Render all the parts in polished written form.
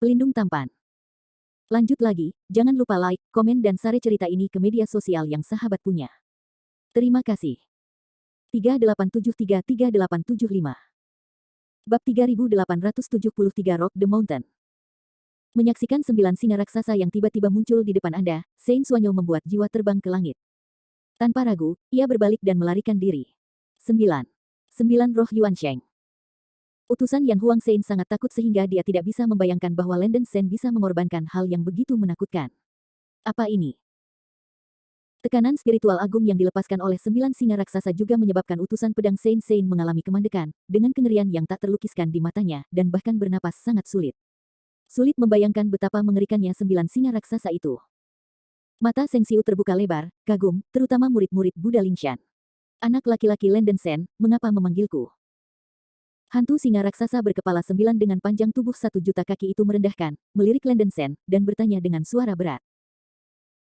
Pelindung tampan. Lanjut lagi, jangan lupa like, komen dan share cerita ini ke media sosial yang sahabat punya. Terima kasih. 3873-3875 Bab 3873 Rock the Mountain. Menyaksikan 9 singa raksasa yang tiba-tiba muncul di depan Anda, Sein Suanyo membuat jiwa terbang ke langit. Tanpa ragu, ia berbalik dan melarikan diri. 9 roh Yuansheng. Utusan Yan Huangzhen sangat takut sehingga dia tidak bisa membayangkan bahwa Landen Shen bisa mengorbankan hal yang begitu menakutkan. Apa ini? Tekanan spiritual agung yang dilepaskan oleh 9 singa raksasa juga menyebabkan utusan pedang Sein mengalami kemandekan, dengan kengerian yang tak terlukiskan di matanya, dan bahkan bernapas sangat sulit. Sulit membayangkan betapa mengerikannya 9 singa raksasa itu. Mata Seng Xiu terbuka lebar, kagum, terutama murid-murid Buddha Lingshan. Anak laki-laki Landen Shen, mengapa memanggilku? Hantu singa raksasa berkepala 9 dengan panjang tubuh 1 juta kaki itu merendahkan, melirik Landen Shen, dan bertanya dengan suara berat.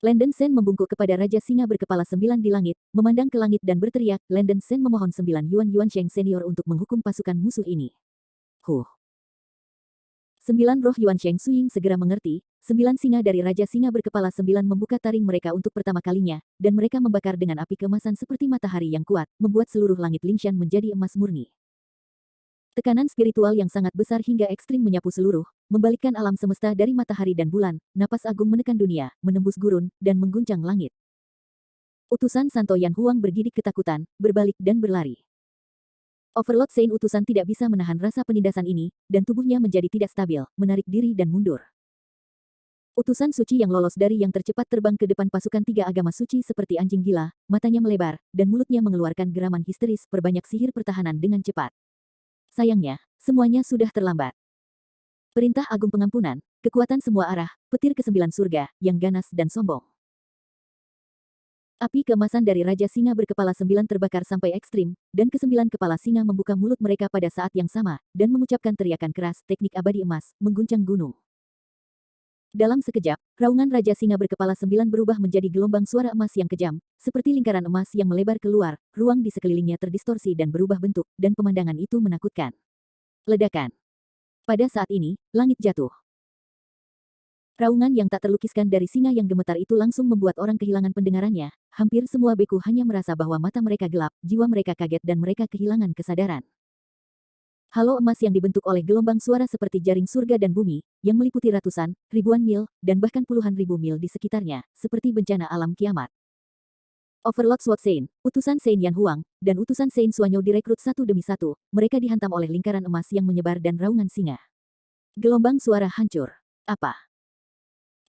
Landen Shen membungkuk kepada Raja Singa berkepala 9 di langit, memandang ke langit dan berteriak, Landen Shen memohon 9 Yuansheng senior untuk menghukum pasukan musuh ini. 9 roh Yuansheng Suying segera mengerti, 9 singa dari Raja Singa berkepala 9 membuka taring mereka untuk pertama kalinya, dan mereka membakar dengan api keemasan seperti matahari yang kuat, membuat seluruh langit Lingshan menjadi emas murni. Tekanan spiritual yang sangat besar hingga ekstrim menyapu seluruh, membalikkan alam semesta dari matahari dan bulan, napas agung menekan dunia, menembus gurun, dan mengguncang langit. Utusan Santo Yan Huang bergidik ketakutan, berbalik dan berlari. Overlord Sein utusan tidak bisa menahan rasa penindasan ini, dan tubuhnya menjadi tidak stabil, menarik diri dan mundur. Utusan suci yang lolos dari yang tercepat terbang ke depan pasukan 3 agama suci seperti anjing gila, matanya melebar, dan mulutnya mengeluarkan geraman histeris perbanyak sihir pertahanan dengan cepat. Sayangnya, semuanya sudah terlambat. Perintah agung pengampunan, kekuatan semua arah, petir ke-9 surga, yang ganas dan sombong. Api keemasan dari Raja Singa berkepala 9 terbakar sampai ekstrim, dan ke-9 kepala singa membuka mulut mereka pada saat yang sama, dan mengucapkan teriakan keras, teknik abadi emas, mengguncang gunung. Dalam sekejap, raungan Raja Singa berkepala 9 berubah menjadi gelombang suara emas yang kejam, seperti lingkaran emas yang melebar keluar, ruang di sekelilingnya terdistorsi dan berubah bentuk, dan pemandangan itu menakutkan. Ledakan. Pada saat ini, langit jatuh. Raungan yang tak terlukiskan dari singa yang gemetar itu langsung membuat orang kehilangan pendengarannya, hampir semua beku hanya merasa bahwa mata mereka gelap, jiwa mereka kaget dan mereka kehilangan kesadaran. Halo emas yang dibentuk oleh gelombang suara seperti jaring surga dan bumi, yang meliputi ratusan, ribuan mil, dan bahkan puluhan ribu mil di sekitarnya, seperti bencana alam kiamat. Overlord Sword Sein, utusan Sein Yan Huang, dan utusan Sein Suanyo direkrut satu demi satu, mereka dihantam oleh lingkaran emas yang menyebar dan raungan singa. Gelombang suara hancur. Apa?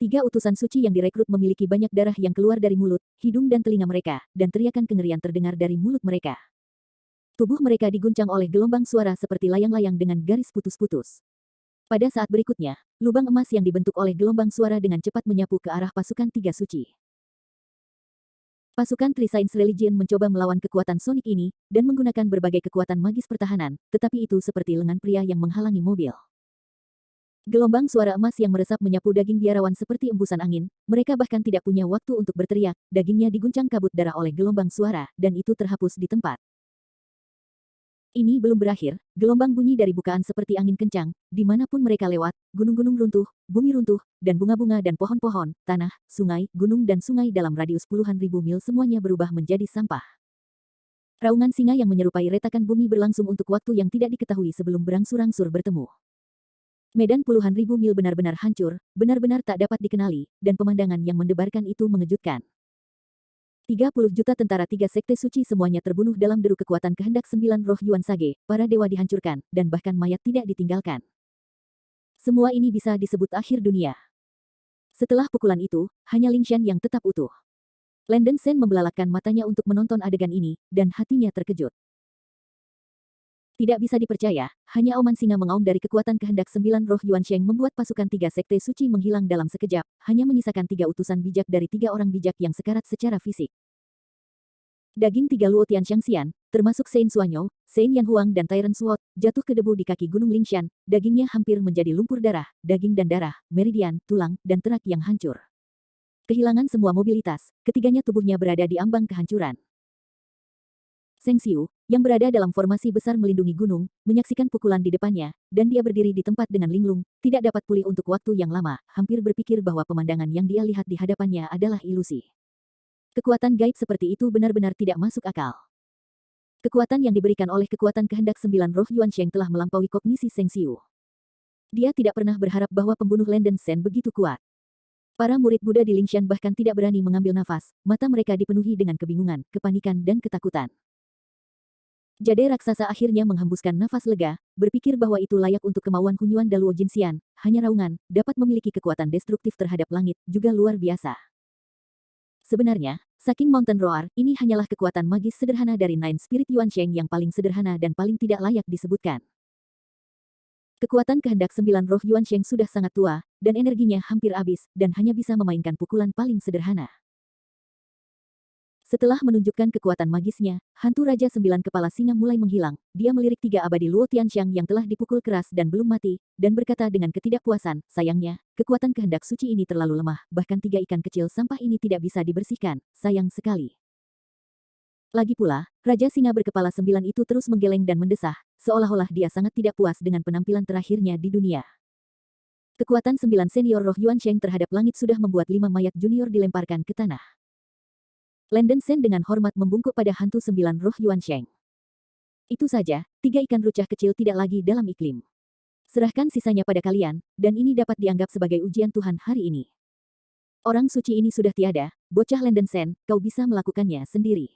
3 utusan suci yang direkrut memiliki banyak darah yang keluar dari mulut, hidung dan telinga mereka, dan teriakan kengerian terdengar dari mulut mereka. Tubuh mereka diguncang oleh gelombang suara seperti layang-layang dengan garis putus-putus. Pada saat berikutnya, lubang emas yang dibentuk oleh gelombang suara dengan cepat menyapu ke arah pasukan 3 suci. Pasukan Three Science Religion mencoba melawan kekuatan sonik ini, dan menggunakan berbagai kekuatan magis pertahanan, tetapi itu seperti lengan pria yang menghalangi mobil. Gelombang suara emas yang meresap menyapu daging biarawan seperti embusan angin, mereka bahkan tidak punya waktu untuk berteriak, dagingnya diguncang kabut darah oleh gelombang suara, dan itu terhapus di tempat. Ini belum berakhir, gelombang bunyi dari bukaan seperti angin kencang, dimanapun mereka lewat, gunung-gunung runtuh, bumi runtuh, dan bunga-bunga dan pohon-pohon, tanah, sungai, gunung dan sungai dalam radius puluhan ribu mil semuanya berubah menjadi sampah. Raungan singa yang menyerupai retakan bumi berlangsung untuk waktu yang tidak diketahui sebelum berangsur-angsur bertemu. Medan puluhan ribu mil benar-benar hancur, benar-benar tak dapat dikenali, dan pemandangan yang mendebarkan itu mengejutkan. 30 juta tentara 3 sekte suci semuanya terbunuh dalam deru kekuatan kehendak 9 roh Yuan Sage, para dewa dihancurkan, dan bahkan mayat tidak ditinggalkan. Semua ini bisa disebut akhir dunia. Setelah pukulan itu, hanya Lingshan yang tetap utuh. Landen Shen membelalakkan matanya untuk menonton adegan ini, dan hatinya terkejut. Tidak bisa dipercaya, hanya auman singa mengaum dari kekuatan kehendak 9 roh Yuansheng membuat pasukan 3 sekte suci menghilang dalam sekejap, hanya menyisakan 3 utusan bijak dari 3 orang bijak yang sekarat secara fisik. Daging 3 Luo Tian Xiangxian, termasuk Sein Suanyo, Sein Yan Huang dan Tyrant Sword, jatuh ke debu di kaki Gunung Lingshan, dagingnya hampir menjadi lumpur darah, daging dan darah, meridian, tulang, dan terak yang hancur. Kehilangan semua mobilitas, ketiganya tubuhnya berada di ambang kehancuran. Seng Xiu, yang berada dalam formasi besar melindungi gunung, menyaksikan pukulan di depannya, dan dia berdiri di tempat dengan linglung, tidak dapat pulih untuk waktu yang lama, hampir berpikir bahwa pemandangan yang dia lihat di hadapannya adalah ilusi. Kekuatan gaib seperti itu benar-benar tidak masuk akal. Kekuatan yang diberikan oleh kekuatan kehendak 9 roh Yuan Sheng telah melampaui kognisi Seng Xiu. Dia tidak pernah berharap bahwa pembunuh Landen Sen begitu kuat. Para murid Buddha di Lingshan bahkan tidak berani mengambil nafas, mata mereka dipenuhi dengan kebingungan, kepanikan dan ketakutan. Jade raksasa akhirnya menghembuskan nafas lega, berpikir bahwa itu layak untuk kemauan Hunyuan Daluo Jinxian, hanya raungan, dapat memiliki kekuatan destruktif terhadap langit, juga luar biasa. Sebenarnya, saking Mountain Roar, ini hanyalah kekuatan magis sederhana dari Nine Spirit Yuan Sheng yang paling sederhana dan paling tidak layak disebutkan. Kekuatan kehendak 9 roh Yuan Sheng sudah sangat tua, dan energinya hampir habis, dan hanya bisa memainkan pukulan paling sederhana. Setelah menunjukkan kekuatan magisnya, hantu Raja 9 Kepala Singa mulai menghilang. Dia melirik 3 abadi Luo Tianxiang yang telah dipukul keras dan belum mati, dan berkata dengan ketidakpuasan, sayangnya, kekuatan kehendak suci ini terlalu lemah, bahkan 3 ikan kecil sampah ini tidak bisa dibersihkan, sayang sekali. Lagi pula, Raja Singa berkepala 9 itu terus menggeleng dan mendesah, seolah-olah dia sangat tidak puas dengan penampilan terakhirnya di dunia. Kekuatan 9 senior roh Yuan Sheng terhadap langit sudah membuat 5 mayat junior dilemparkan ke tanah. Landen Sen dengan hormat membungkuk pada hantu 9 roh Yuan Sheng. Itu saja, 3 ikan rucah kecil tidak lagi dalam iklim. Serahkan sisanya pada kalian, dan ini dapat dianggap sebagai ujian Tuhan hari ini. Orang suci ini sudah tiada, bocah Landen Sen, kau bisa melakukannya sendiri.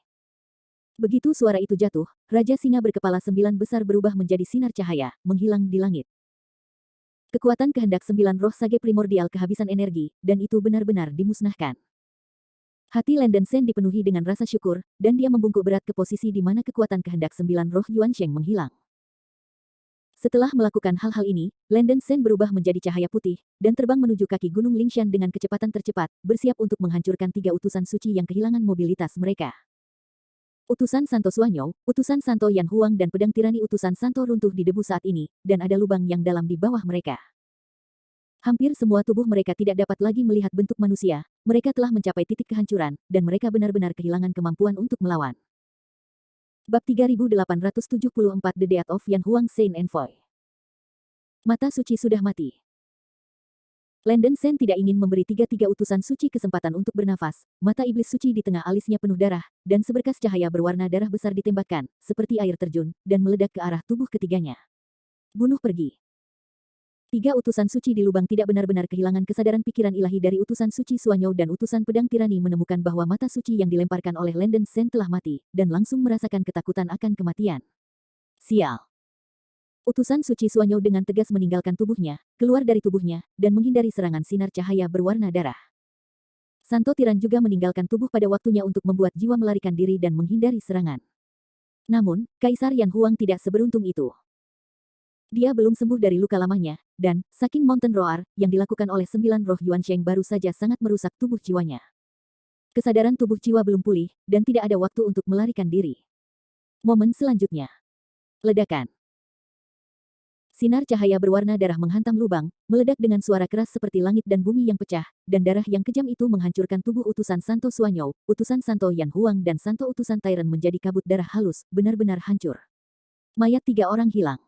Begitu suara itu jatuh, Raja Singa berkepala 9 besar berubah menjadi sinar cahaya, menghilang di langit. Kekuatan kehendak 9 roh sage primordial kehabisan energi, dan itu benar-benar dimusnahkan. Hati Landen Sen dipenuhi dengan rasa syukur, dan dia membungkuk berat ke posisi di mana kekuatan kehendak 9 roh Yuan Sheng menghilang. Setelah melakukan hal-hal ini, Landen Sen berubah menjadi cahaya putih, dan terbang menuju kaki Gunung Lingshan dengan kecepatan tercepat, bersiap untuk menghancurkan 3 utusan suci yang kehilangan mobilitas mereka. Utusan Santo Suanyo, Utusan Santo Yan Huang dan pedang tirani Utusan Santo runtuh di debu saat ini, dan ada lubang yang dalam di bawah mereka. Hampir semua tubuh mereka tidak dapat lagi melihat bentuk manusia, mereka telah mencapai titik kehancuran, dan mereka benar-benar kehilangan kemampuan untuk melawan. Bab 3874 The Death of Yan Huang Saint Envoy. Mata suci sudah mati. Landen Sen tidak ingin memberi 3 utusan suci kesempatan untuk bernafas, mata iblis suci di tengah alisnya penuh darah, dan seberkas cahaya berwarna darah besar ditembakkan, seperti air terjun, dan meledak ke arah tubuh ketiganya. Bunuh pergi. 3 utusan suci di lubang tidak benar-benar kehilangan kesadaran pikiran ilahi dari utusan suci Suanyo dan utusan pedang tirani menemukan bahwa mata suci yang dilemparkan oleh Landen Sen telah mati, dan langsung merasakan ketakutan akan kematian. Sial. Utusan suci Suanyo dengan tegas meninggalkan tubuhnya, keluar dari tubuhnya, dan menghindari serangan sinar cahaya berwarna darah. Santo Tiran juga meninggalkan tubuh pada waktunya untuk membuat jiwa melarikan diri dan menghindari serangan. Namun, Kaisar Yan Huang tidak seberuntung itu. Dia belum sembuh dari luka lamanya, dan, saking Mountain Roar, yang dilakukan oleh 9 roh Yuan Sheng baru saja sangat merusak tubuh jiwanya. Kesadaran tubuh jiwa belum pulih, dan tidak ada waktu untuk melarikan diri. Momen selanjutnya. Ledakan. Sinar cahaya berwarna darah menghantam lubang, meledak dengan suara keras seperti langit dan bumi yang pecah, dan darah yang kejam itu menghancurkan tubuh utusan Santo Suanyo, utusan Santo Yan Huang dan Santo utusan Tyrant menjadi kabut darah halus, benar-benar hancur. Mayat 3 orang hilang.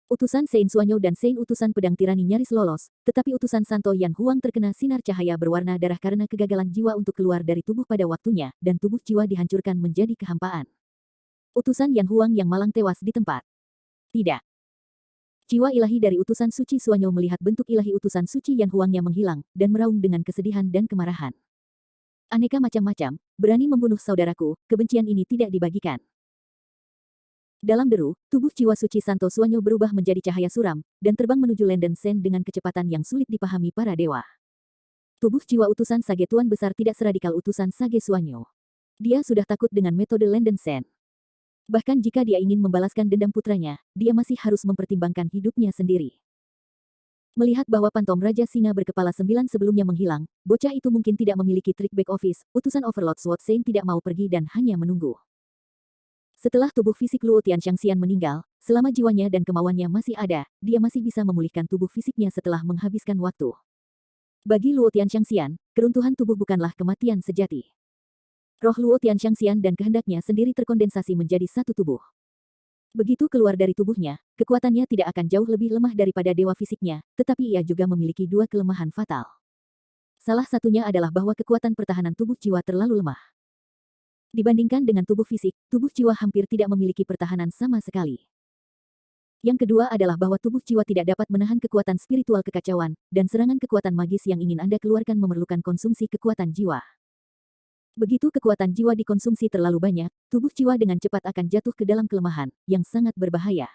Utusan Sein Suanyo dan Sein utusan pedang tirani nyaris lolos, tetapi utusan Santo Yan Huang terkena sinar cahaya berwarna darah karena kegagalan jiwa untuk keluar dari tubuh pada waktunya, dan tubuh jiwa dihancurkan menjadi kehampaan. Utusan Yan Huang yang malang tewas di tempat. Tidak. Jiwa ilahi dari utusan suci Suanyo melihat bentuk ilahi utusan suci Yan Huangnya menghilang, dan meraung dengan kesedihan dan kemarahan. Aneka macam-macam, berani membunuh saudaraku, kebencian ini tidak dibagikan. Dalam deru, tubuh jiwa suci Santo Suanyo berubah menjadi cahaya suram, dan terbang menuju Landen Sen dengan kecepatan yang sulit dipahami para dewa. Tubuh jiwa utusan Sage Tuan Besar tidak seradikal utusan Sage Suanyo. Dia sudah takut dengan metode Landen Sen. Bahkan jika dia ingin membalaskan dendam putranya, dia masih harus mempertimbangkan hidupnya sendiri. Melihat bahwa pantom Raja Singa berkepala 9 sebelumnya menghilang, bocah itu mungkin tidak memiliki trik back office, utusan Overlord Sword Saint tidak mau pergi dan hanya menunggu. Setelah tubuh fisik Luo Tianxiang meninggal, selama jiwanya dan kemauannya masih ada, dia masih bisa memulihkan tubuh fisiknya setelah menghabiskan waktu. Bagi Luo Tianxiang, keruntuhan tubuh bukanlah kematian sejati. Roh Luo Tianxiangxian dan kehendaknya sendiri terkondensasi menjadi satu tubuh. Begitu keluar dari tubuhnya, kekuatannya tidak akan jauh lebih lemah daripada dewa fisiknya, tetapi ia juga memiliki dua kelemahan fatal. Salah satunya adalah bahwa kekuatan pertahanan tubuh jiwa terlalu lemah. Dibandingkan dengan tubuh fisik, tubuh jiwa hampir tidak memiliki pertahanan sama sekali. Yang kedua adalah bahwa tubuh jiwa tidak dapat menahan kekuatan spiritual kekacauan, dan serangan kekuatan magis yang ingin Anda keluarkan memerlukan konsumsi kekuatan jiwa. Begitu kekuatan jiwa dikonsumsi terlalu banyak, tubuh jiwa dengan cepat akan jatuh ke dalam kelemahan, yang sangat berbahaya.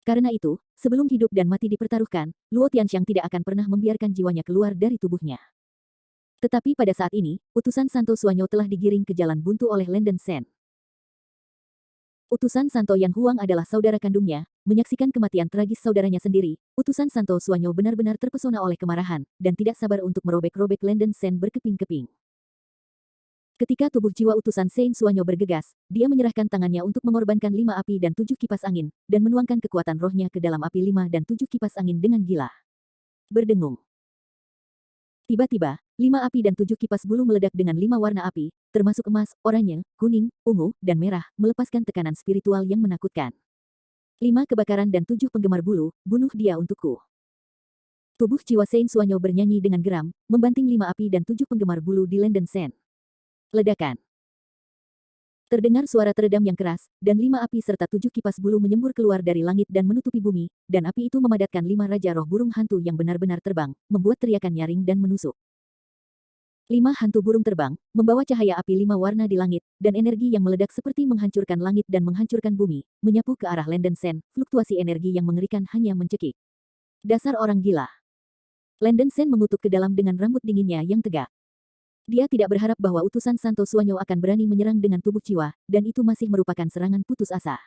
Karena itu, sebelum hidup dan mati dipertaruhkan, Luo Tianxiang tidak akan pernah membiarkan jiwanya keluar dari tubuhnya. Tetapi pada saat ini, utusan Santo Suanyo telah digiring ke jalan buntu oleh Lenden Sen. Utusan Santo Yan Huang adalah saudara kandungnya, menyaksikan kematian tragis saudaranya sendiri, utusan Santo Suanyo benar-benar terpesona oleh kemarahan, dan tidak sabar untuk merobek-robek Lenden Sen berkeping-keping. Ketika tubuh jiwa utusan Sein Suanyo bergegas, dia menyerahkan tangannya untuk mengorbankan 5 api dan 7 kipas angin, dan menuangkan kekuatan rohnya ke dalam api 5 dan 7 kipas angin dengan gila. Berdengung. Tiba-tiba, 5 api dan 7 kipas bulu meledak dengan 5 warna api, termasuk emas, oranye, kuning, ungu, dan merah, melepaskan tekanan spiritual yang menakutkan. 5 kebakaran dan 7 penggemar bulu, bunuh dia untukku. Tubuh jiwa Sein Suanyo bernyanyi dengan geram, membanting 5 api dan 7 penggemar bulu di Lenden Sen. Ledakan. Terdengar suara teredam yang keras, dan 5 api serta 7 kipas bulu menyembur keluar dari langit dan menutupi bumi, dan api itu memadatkan 5 raja roh burung hantu yang benar-benar terbang, membuat teriakan nyaring dan menusuk. 5 hantu burung terbang, membawa cahaya api 5 warna di langit, dan energi yang meledak seperti menghancurkan langit dan menghancurkan bumi, menyapu ke arah Lenden Sen, fluktuasi energi yang mengerikan hanya mencekik. Dasar orang gila. Lenden Sen mengutuk ke dalam dengan rambut dinginnya yang tegak. Dia tidak berharap bahwa utusan Santo Suanyo akan berani menyerang dengan tubuh jiwa, dan itu masih merupakan serangan putus asa.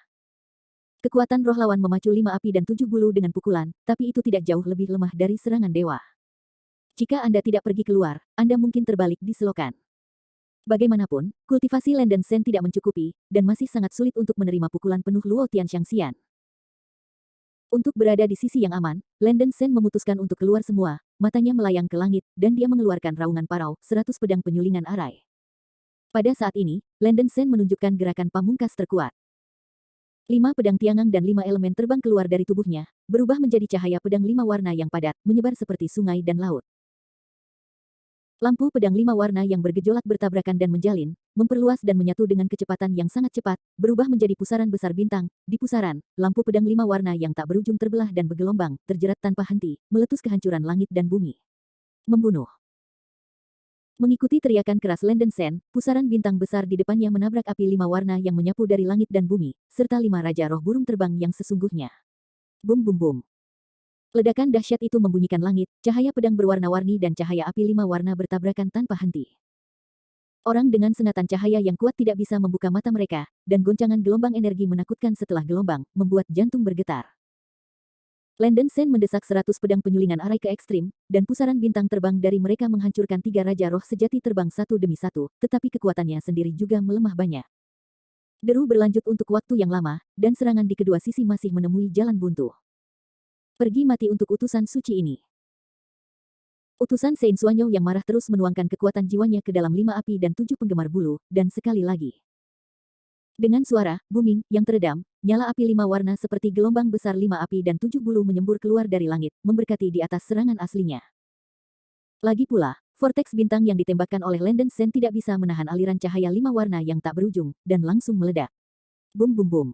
Kekuatan roh lawan memacu 5 api dan 7 bulu dengan pukulan, tapi itu tidak jauh lebih lemah dari serangan dewa. Jika Anda tidak pergi keluar, Anda mungkin terbalik di selokan. Bagaimanapun, kultivasi Lenden Sen tidak mencukupi, dan masih sangat sulit untuk menerima pukulan penuh Luo Tianxiangxian. Untuk berada di sisi yang aman, Lenden Sen memutuskan untuk keluar semua, matanya melayang ke langit, dan dia mengeluarkan raungan parau, 100 pedang penyulingan arai. Pada saat ini, Lenden Sen menunjukkan gerakan pamungkas terkuat. 5 pedang tiangang dan 5 elemen terbang keluar dari tubuhnya, berubah menjadi cahaya pedang 5 warna yang padat, menyebar seperti sungai dan laut. Lampu pedang 5 warna yang bergejolak bertabrakan dan menjalin, memperluas dan menyatu dengan kecepatan yang sangat cepat, berubah menjadi pusaran besar bintang. Di pusaran, lampu pedang 5 warna yang tak berujung terbelah dan bergelombang, terjerat tanpa henti, meletus kehancuran langit dan bumi. Membunuh. Mengikuti teriakan keras Lenden Sen, pusaran bintang besar di depannya menabrak api 5 warna yang menyapu dari langit dan bumi, serta 5 raja roh burung terbang yang sesungguhnya. Bum bum bum. Ledakan dahsyat itu membunyikan langit, cahaya pedang berwarna-warni dan cahaya api 5 warna bertabrakan tanpa henti. Orang dengan sengatan cahaya yang kuat tidak bisa membuka mata mereka, dan goncangan gelombang energi menakutkan setelah gelombang, membuat jantung bergetar. Lenden Sen mendesak 100 pedang penyulingan arai ke ekstrim, dan pusaran bintang terbang dari mereka menghancurkan 3 raja roh sejati terbang satu demi satu, tetapi kekuatannya sendiri juga melemah banyak. Deru berlanjut untuk waktu yang lama, dan serangan di kedua sisi masih menemui jalan buntu. Pergi mati untuk utusan suci ini. Utusan Sein Suanyo yang marah terus menuangkan kekuatan jiwanya ke dalam 5 api dan 7 penggemar bulu, dan sekali lagi. Dengan suara, booming, yang teredam, nyala api 5 warna seperti gelombang besar 5 api dan 7 bulu menyembur keluar dari langit, memberkati di atas serangan aslinya. Lagi pula, vortex bintang yang ditembakkan oleh Lenden Sen tidak bisa menahan aliran cahaya 5 warna yang tak berujung, dan langsung meledak. Bum bum bum.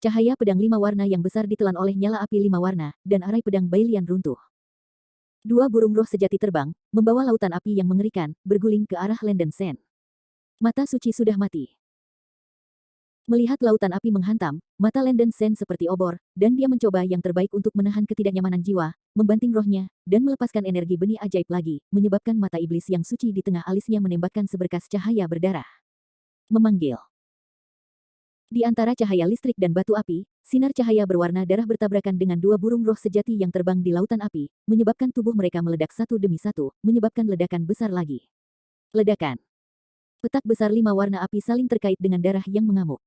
Cahaya pedang 5 warna yang besar ditelan oleh nyala api 5 warna, dan arai pedang Bailian runtuh. 2 burung roh sejati terbang, membawa lautan api yang mengerikan, berguling ke arah Lenden Sen. Mata suci sudah mati. Melihat lautan api menghantam, mata Lenden Sen seperti obor, dan dia mencoba yang terbaik untuk menahan ketidaknyamanan jiwa, membanting rohnya, dan melepaskan energi benih ajaib lagi, menyebabkan mata iblis yang suci di tengah alisnya menembakkan seberkas cahaya berdarah. Memanggil. Di antara cahaya listrik dan batu api, sinar cahaya berwarna darah bertabrakan dengan 2 burung roh sejati yang terbang di lautan api, menyebabkan tubuh mereka meledak satu demi satu, menyebabkan ledakan besar lagi. Ledakan. Petak besar 5 warna api saling terkait dengan darah yang mengamuk.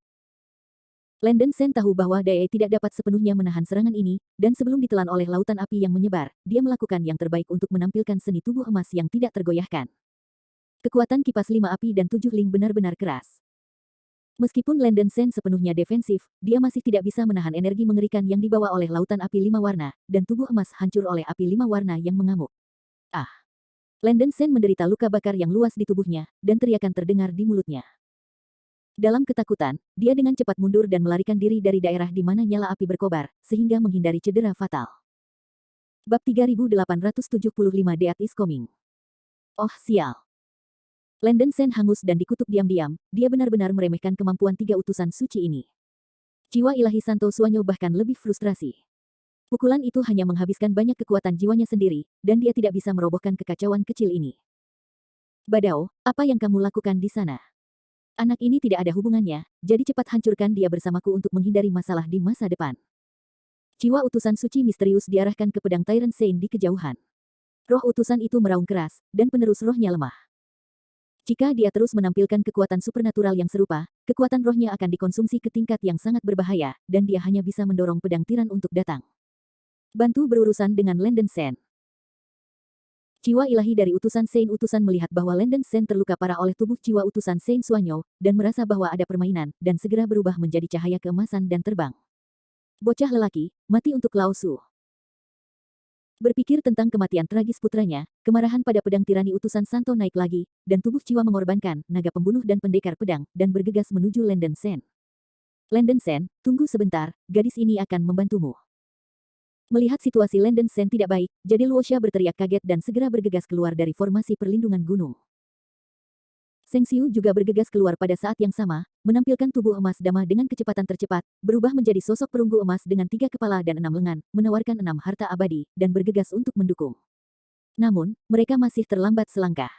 Lenden Sen tahu bahwa Dae tidak dapat sepenuhnya menahan serangan ini, dan sebelum ditelan oleh lautan api yang menyebar, dia melakukan yang terbaik untuk menampilkan seni tubuh emas yang tidak tergoyahkan. Kekuatan kipas 5 api dan 7 ling benar-benar keras. Meskipun Landen Sen sepenuhnya defensif, dia masih tidak bisa menahan energi mengerikan yang dibawa oleh lautan api 5 warna, dan tubuh emas hancur oleh api 5 warna yang mengamuk. Ah! Landen Sen menderita luka bakar yang luas di tubuhnya, dan teriakan terdengar di mulutnya. Dalam ketakutan, dia dengan cepat mundur dan melarikan diri dari daerah di mana nyala api berkobar, sehingga menghindari cedera fatal. Bab 3875 Death is Coming. Oh sial! Landen Sen hangus dan dikutuk diam-diam, dia benar-benar meremehkan kemampuan 3 utusan suci ini. Jiwa ilahi Santo Suanyo bahkan lebih frustrasi. Pukulan itu hanya menghabiskan banyak kekuatan jiwanya sendiri, dan dia tidak bisa merobohkan kekacauan kecil ini. Badao, apa yang kamu lakukan di sana? Anak ini tidak ada hubungannya, jadi cepat hancurkan dia bersamaku untuk menghindari masalah di masa depan. Jiwa utusan suci misterius diarahkan ke pedang Tyrant Saint di kejauhan. Roh utusan itu meraung keras, dan penerus rohnya lemah. Jika dia terus menampilkan kekuatan supernatural yang serupa, kekuatan rohnya akan dikonsumsi ke tingkat yang sangat berbahaya, dan dia hanya bisa mendorong pedang tiran untuk datang. Bantu berurusan dengan Landen Sen. Jiwa ilahi dari utusan Saint utusan melihat bahwa Landen Sen terluka parah oleh tubuh jiwa utusan Saint Suanyo, dan merasa bahwa ada permainan, dan segera berubah menjadi cahaya keemasan dan terbang. Bocah lelaki, mati untuk Lao Su. Berpikir tentang kematian tragis putranya, kemarahan pada pedang tirani utusan Santo naik lagi, dan tubuh jiwa mengorbankan naga pembunuh dan pendekar pedang, dan bergegas menuju Landen Sen. Landen Sen, tunggu sebentar, gadis ini akan membantumu. Melihat situasi Landen Sen tidak baik, jadi Luosha berteriak kaget dan segera bergegas keluar dari formasi perlindungan gunung. Seng Xiu juga bergegas keluar pada saat yang sama, menampilkan tubuh emas Dama dengan kecepatan tercepat, berubah menjadi sosok perunggu emas dengan 3 kepala dan 6 lengan, menawarkan 6 harta abadi, dan bergegas untuk mendukung. Namun, mereka masih terlambat selangkah.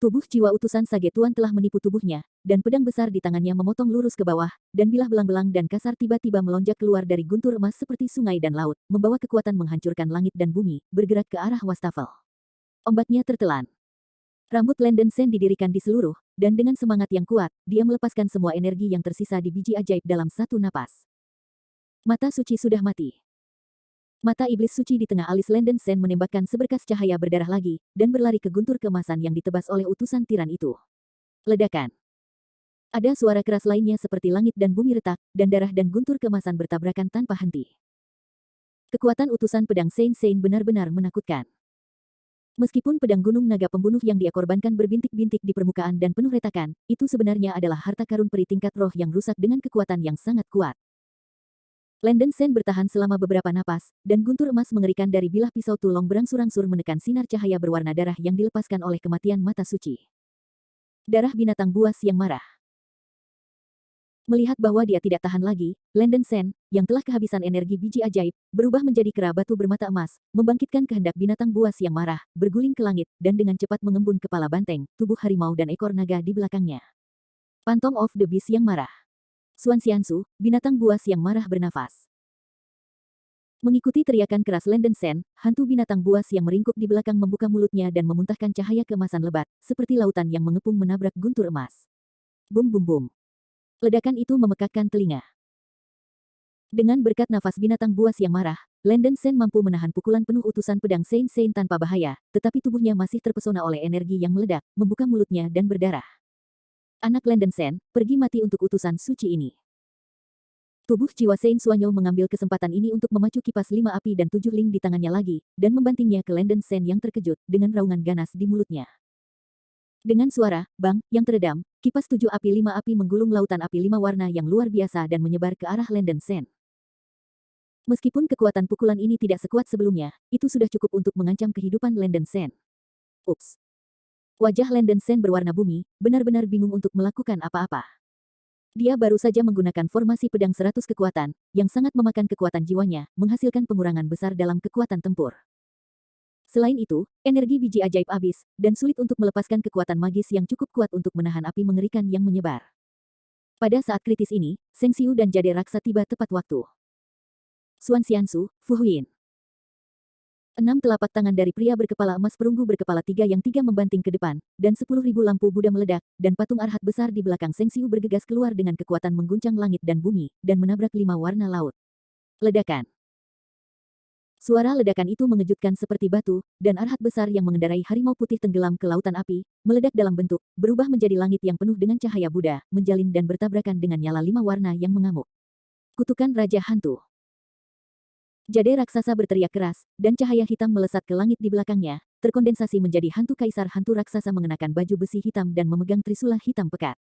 Tubuh jiwa utusan Sage Tuan telah menipu tubuhnya, dan pedang besar di tangannya memotong lurus ke bawah, dan bilah belang-belang dan kasar tiba-tiba melonjak keluar dari guntur emas seperti sungai dan laut, membawa kekuatan menghancurkan langit dan bumi, bergerak ke arah wastafel. Ombaknya tertelan. Rambut Landen Sen didirikan di seluruh, dan dengan semangat yang kuat, dia melepaskan semua energi yang tersisa di biji ajaib dalam satu napas. Mata suci sudah mati. Mata iblis suci di tengah alis Landen Sen menembakkan seberkas cahaya berdarah lagi, dan berlari ke guntur keemasan yang ditebas oleh utusan tiran itu. Ledakan. Ada suara keras lainnya seperti langit dan bumi retak, dan darah dan guntur keemasan bertabrakan tanpa henti. Kekuatan utusan pedang Saint Saint benar-benar menakutkan. Meskipun pedang gunung naga pembunuh yang dia korbankan berbintik-bintik di permukaan dan penuh retakan, itu sebenarnya adalah harta karun peri tingkat roh yang rusak dengan kekuatan yang sangat kuat. Landen Sen bertahan selama beberapa napas, dan guntur emas mengerikan dari bilah pisau tulong berangsur-angsur menekan sinar cahaya berwarna darah yang dilepaskan oleh kematian mata suci. Darah binatang buas yang marah. Melihat bahwa dia tidak tahan lagi, Landen Sen, yang telah kehabisan energi biji ajaib, berubah menjadi kera batu bermata emas, membangkitkan kehendak binatang buas yang marah, berguling ke langit, dan dengan cepat mengembun kepala banteng, tubuh harimau dan ekor naga di belakangnya. Phantom of the Beast yang marah. Xuan Xiansu, binatang buas yang marah bernafas. Mengikuti teriakan keras Landen Sen, hantu binatang buas yang meringkuk di belakang membuka mulutnya dan memuntahkan cahaya keemasan lebat, seperti lautan yang mengepung menabrak guntur emas. Bum bum bum. Ledakan itu memekakkan telinga. Dengan berkat nafas binatang buas yang marah, Landen Sen mampu menahan pukulan penuh utusan pedang Saint Saint tanpa bahaya, tetapi tubuhnya masih terpesona oleh energi yang meledak, membuka mulutnya dan berdarah. Anak Landen Sen, pergi mati untuk utusan suci ini. Tubuh jiwa Saint Suanyo mengambil kesempatan ini untuk memacu kipas 5 api dan 7 ling di tangannya lagi, dan membantingnya ke Landen Sen yang terkejut, dengan raungan ganas di mulutnya. Dengan suara, bang, yang teredam, kipas 7 api 5 api menggulung lautan api 5 warna yang luar biasa dan menyebar ke arah Landen Sen. Meskipun kekuatan pukulan ini tidak sekuat sebelumnya, itu sudah cukup untuk mengancam kehidupan Landen Sen. Ups. Wajah Landen Sen berwarna bumi, benar-benar bingung untuk melakukan apa-apa. Dia baru saja menggunakan formasi pedang 100 kekuatan, yang sangat memakan kekuatan jiwanya, menghasilkan pengurangan besar dalam kekuatan tempur. Selain itu, energi biji ajaib habis, dan sulit untuk melepaskan kekuatan magis yang cukup kuat untuk menahan api mengerikan yang menyebar. Pada saat kritis ini, Seng Xiu dan Jade Raksa tiba tepat waktu. Xuan Xiansu, Fu Huyin. 6 telapak tangan dari pria berkepala emas perunggu berkepala 3 yang 3 membanting ke depan, dan 10.000 lampu Buddha meledak, dan patung arhat besar di belakang Seng Xiu bergegas keluar dengan kekuatan mengguncang langit dan bumi, dan menabrak 5 warna laut. Ledakan. Suara ledakan itu mengejutkan seperti batu, dan arhat besar yang mengendarai harimau putih tenggelam ke lautan api, meledak dalam bentuk, berubah menjadi langit yang penuh dengan cahaya Buddha, menjalin dan bertabrakan dengan nyala 5 warna yang mengamuk. Kutukan Raja Hantu. Jade raksasa berteriak keras, dan cahaya hitam melesat ke langit di belakangnya, terkondensasi menjadi hantu kaisar hantu raksasa mengenakan baju besi hitam dan memegang trisula hitam pekat.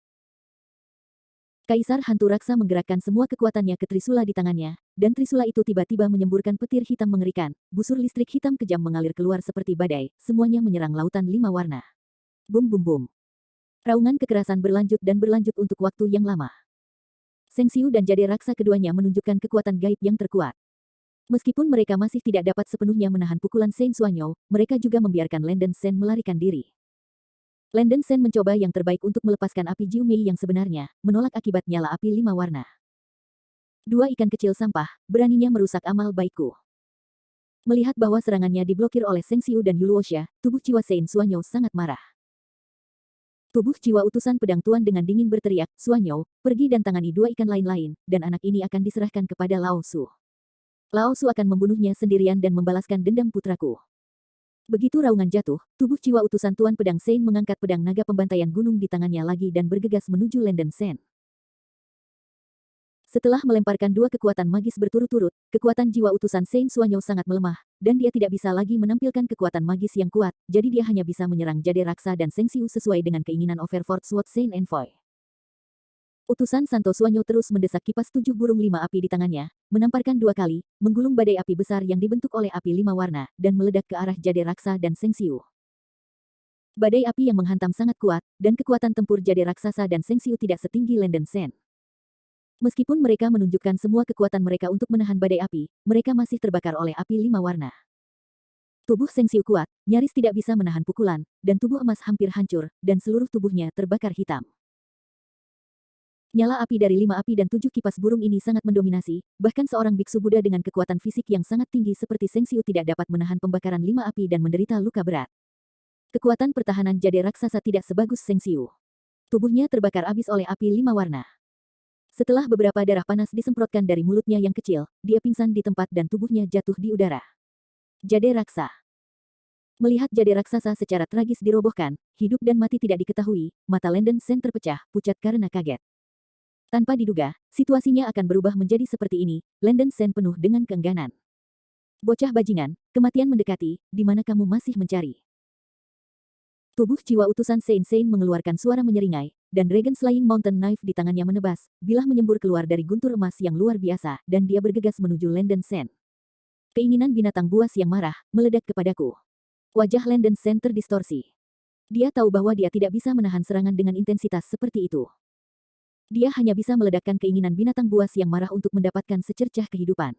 Kaisar hantu raksa menggerakkan semua kekuatannya ke trisula di tangannya, dan trisula itu tiba-tiba menyemburkan petir hitam mengerikan, busur listrik hitam kejam mengalir keluar seperti badai, semuanya menyerang lautan 5 warna. Bum bum bum. Raungan kekerasan berlanjut dan berlanjut untuk waktu yang lama. Seng Xiu dan Jade raksa keduanya menunjukkan kekuatan gaib yang terkuat. Meskipun mereka masih tidak dapat sepenuhnya menahan pukulan Seng Xuanyou, mereka juga membiarkan Landen Shen melarikan diri. Landen Shen mencoba yang terbaik untuk melepaskan api Jiu Mei yang sebenarnya, menolak akibat nyala api 5 warna. Dua ikan kecil sampah, beraninya merusak amal baikku. Melihat bahwa serangannya diblokir oleh Seng Xiu dan Yuluosha, tubuh jiwa Sein Xuanyou sangat marah. Tubuh jiwa utusan pedang tuan dengan dingin berteriak, Xuanyou, pergi dan tangani dua ikan lain-lain, dan anak ini akan diserahkan kepada Lao Su. Lao Su akan membunuhnya sendirian dan membalaskan dendam putraku. Begitu raungan jatuh, tubuh jiwa utusan Tuan Pedang Sein mengangkat pedang naga pembantaian gunung di tangannya lagi dan bergegas menuju Landen Shen. Setelah melemparkan dua kekuatan magis berturut-turut, kekuatan jiwa utusan Sein Xuanyou sangat melemah, dan dia tidak bisa lagi menampilkan kekuatan magis yang kuat, jadi dia hanya bisa menyerang Jade Raksa dan Seng Xiu sesuai dengan keinginan Overfort Sword Sein Envoy. Utusan Santo Xuanyou terus mendesak kipas 7 burung 5 api di tangannya, menamparkan 2 kali, menggulung badai api besar yang dibentuk oleh api 5 warna, dan meledak ke arah Jade Raksa dan Seng Xiu. Badai api yang menghantam sangat kuat, dan kekuatan tempur Jade Raksasa dan Seng Xiu tidak setinggi Landen Shen. Meskipun mereka menunjukkan semua kekuatan mereka untuk menahan badai api, mereka masih terbakar oleh api 5 warna. Tubuh Seng Xiu kuat, nyaris tidak bisa menahan pukulan, dan tubuh emas hampir hancur, dan seluruh tubuhnya terbakar hitam. Nyala api dari 5 api dan 7 kipas burung ini sangat mendominasi, bahkan seorang biksu Buddha dengan kekuatan fisik yang sangat tinggi seperti Seng Xiu tidak dapat menahan pembakaran 5 api dan menderita luka berat. Kekuatan pertahanan Jade Raksasa tidak sebagus Seng Xiu. Tubuhnya terbakar habis oleh api 5 warna. Setelah beberapa darah panas disemprotkan dari mulutnya yang kecil, dia pingsan di tempat dan tubuhnya jatuh di udara. Jade Raksa. Melihat Jade Raksasa secara tragis dirobohkan, hidup dan mati tidak diketahui, mata Landen Shen terpecah, pucat karena kaget. Tanpa diduga, situasinya akan berubah menjadi seperti ini, Landen Shen penuh dengan keengganan. Bocah bajingan, kematian mendekati, di mana kamu masih mencari? Tubuh jiwa utusan Sein mengeluarkan suara menyeringai, dan Dragon Slaying Mountain Knife di tangannya menebas, bilah menyembur keluar dari guntur emas yang luar biasa, dan dia bergegas menuju Landen Shen. Keinginan binatang buas yang marah, meledak kepadaku. Wajah Landen Shen terdistorsi. Dia tahu bahwa dia tidak bisa menahan serangan dengan intensitas seperti itu. Dia hanya bisa meledakkan keinginan binatang buas yang marah untuk mendapatkan secercah kehidupan.